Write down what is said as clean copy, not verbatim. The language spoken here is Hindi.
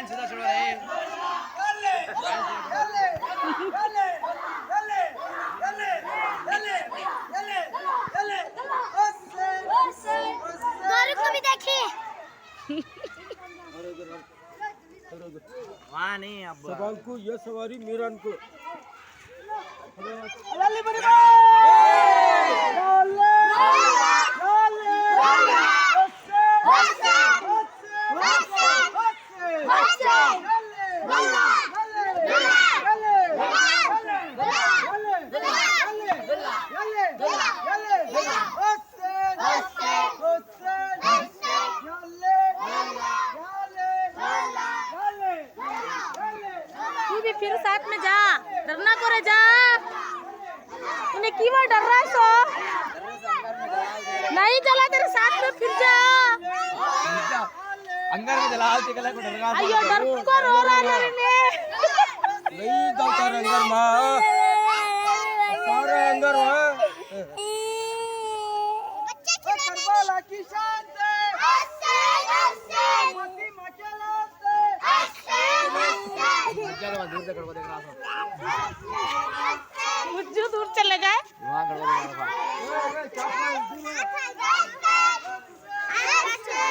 सीधा छोड़ रहे को भी देखिए वहाँ नहीं अब सवाल को ये सवारी मीरान को तू भी फिर साथ में जा, डरना को रे जा। तूने क्यों डर रहा है सो? नहीं चला तेरे साथ में फिर जा। अंगर में जला हाल टिकला को डर रहा अयो डर को रो रहा है ने। नहीं जाता अंदर माँ सारे अंदर माँ करबाला की शान से मती मचला से चलो दूर से करवा देख रहा हूँ मुझे दूर चले गए वहाँ करवा देख रहा अच्छा